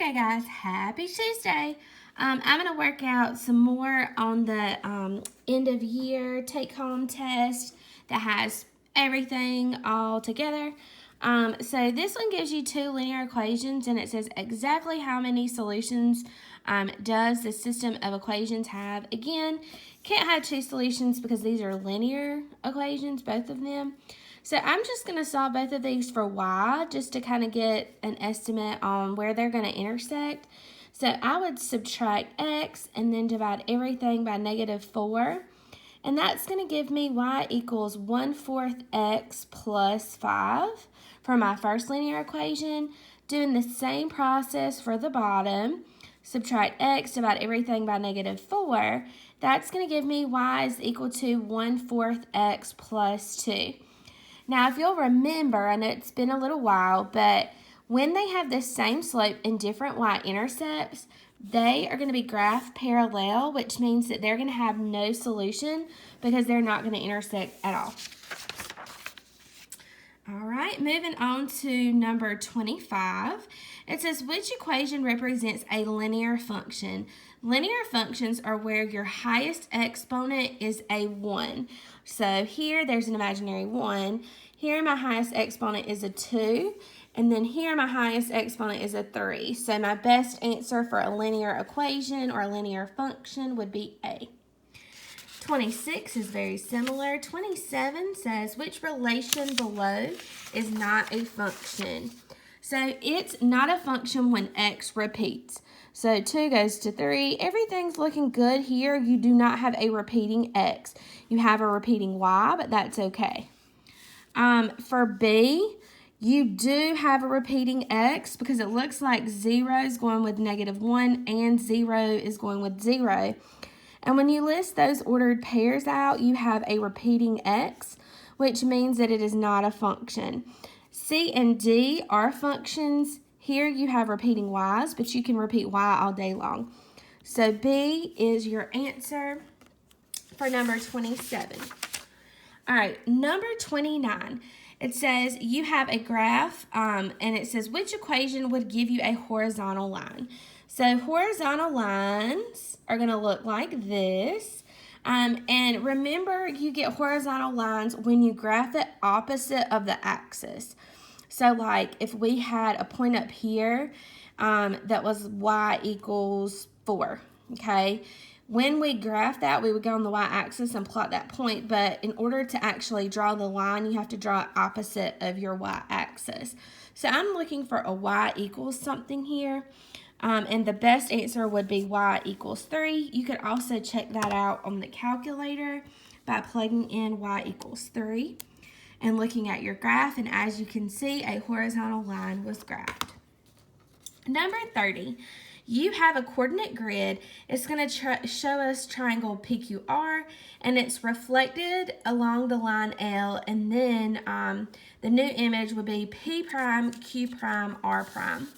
Okay guys, happy Tuesday. I'm going to work out some more on the end of year take home test that has everything all together. So this one gives you two linear equations and it says exactly how many solutions does the system of equations have. Again, can't have two solutions because these are linear equations, both of them. So I'm just going to solve both of these for y just to kind of get an estimate on where they're going to intersect. So I would subtract x and then divide everything by -4. And that's going to give me y equals 1/4 x plus 5 for my first linear equation. Doing the same process for the bottom. Subtract x, divide everything by -4. That's going to give me y is equal to 1/4 x plus 2. Now, if you'll remember, I know it's been a little while, but when they have the same slope in different y-intercepts, they are going to be graph parallel, which means that they're going to have no solution because they're not going to intersect at all. All right, moving on to number 25. It says, which equation represents a linear function? Linear functions are where your highest exponent is a 1. So here, there's an imaginary 1. Here, my highest exponent is a 2. And then here, my highest exponent is a 3. So my best answer for a linear equation or a linear function would be A. 26 is very similar. 27 says, which relation below is not a function? So it's not a function when x repeats. So 2 goes to 3. Everything's looking good here. You do not have a repeating x. You have a repeating y, but that's okay. For B, you do have a repeating x because it looks like 0 is going with -1 and 0 is going with 0. And when you list those ordered pairs out, you have a repeating x, which means that it is not a function. C and D are functions. Here you have repeating y's, but you can repeat y all day long. So B is your answer for number 27. All right, number 29. It says you have a graph, and it says which equation would give you a horizontal line. So horizontal lines are going to look like this. And remember, you get horizontal lines when you graph it opposite of the axis. So like if we had a point up here that was y equals 4, okay? When we graph that, we would go on the y-axis and plot that point, but in order to actually draw the line, you have to draw it opposite of your y-axis. So I'm looking for a y equals something here, and the best answer would be y equals 3. You could also check that out on the calculator by plugging in y equals 3 and looking at your graph, and as you can see, a horizontal line was graphed. Number 30. You have a coordinate grid. It's going to show us triangle PQR, and it's reflected along the line L, and then the new image would be P prime, Q prime, R prime.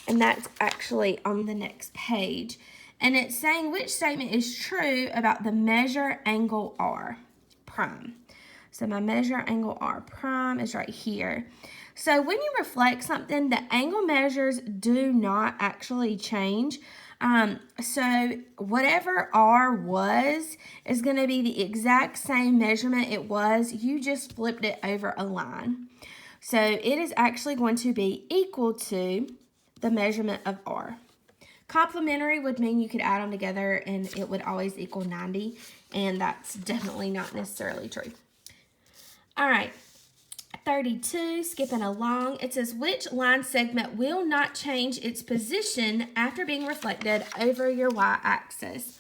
And that's actually on the next page. And it's saying which statement is true about the measure angle R prime. So my measure angle R prime is right here. So when you reflect something, the angle measures do not actually change. So whatever R was is going to be the exact same measurement it was. You just flipped it over a line. So it is actually going to be equal to the measurement of R. Complementary would mean you could add them together and it would always equal 90. And that's definitely not necessarily true. All right. 32, skipping along, it says which line segment will not change its position after being reflected over your y-axis?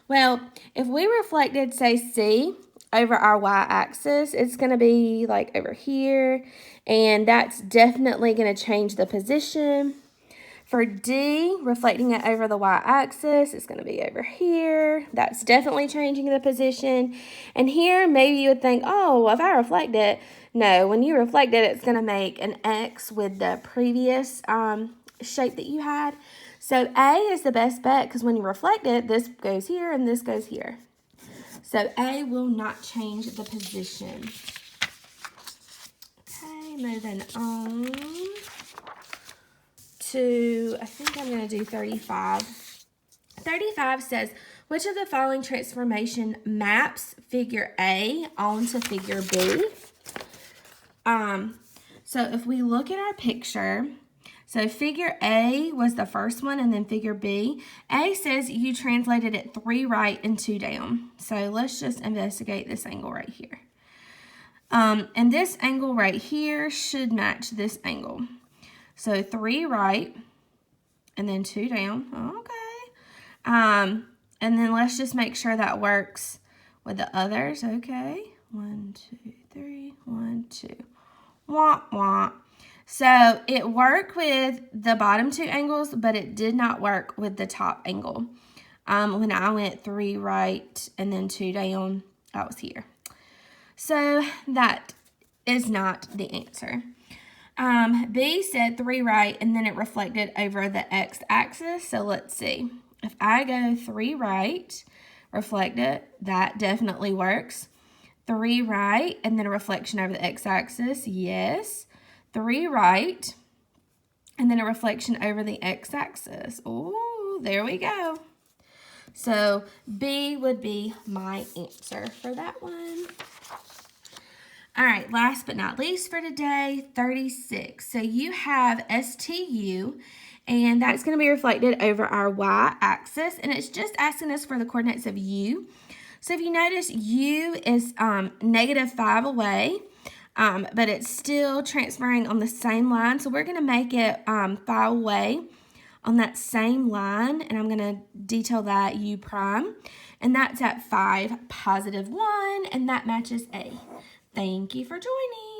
Well, if we reflected, say, C over our y-axis, it's going to be like over here, and that's definitely going to change the position. For D, reflecting it over the y-axis, it's going to be over here. That's definitely changing the position. And here, maybe you would think, oh, well, if I reflect it, no, when you reflect it, it's going to make an X with the previous shape that you had. So A is the best bet because when you reflect it, this goes here and this goes here. So A will not change the position. Okay, moving on to, I think I'm going to do 35. 35 says, which of the following transformation maps figure A onto figure B? So if we look at our picture, so figure A was the first one and then figure B. A says you translated it 3 right and 2 down. So let's just investigate this angle right here. And this angle right here should match this angle. So 3 right and then 2 down. Okay. And then let's just make sure that works with the others. Okay. 1, 2, 3, 1, 2. Womp womp. So it worked with the bottom 2 angles, but it did not work with the top angle. When I went 3 right and then 2 down, I was here. So that is not the answer. B said 3 right and then it reflected over the x-axis. So let's see. If I go 3 right, reflect it, that definitely works. 3 right and then a reflection over the x-axis, yes. 3 right and then a reflection over the x-axis. Oh, there we go. So B would be my answer for that one. All right, last but not least for today, 36. So you have STU, and that's going to be reflected over our y-axis, and it's just asking us for the coordinates of U. So if you notice, U is -5 away, but it's still transferring on the same line. So we're going to make it 5 away on that same line, and I'm going to detail that U prime, and that's at 5, +1, and that matches A. Thank you for joining.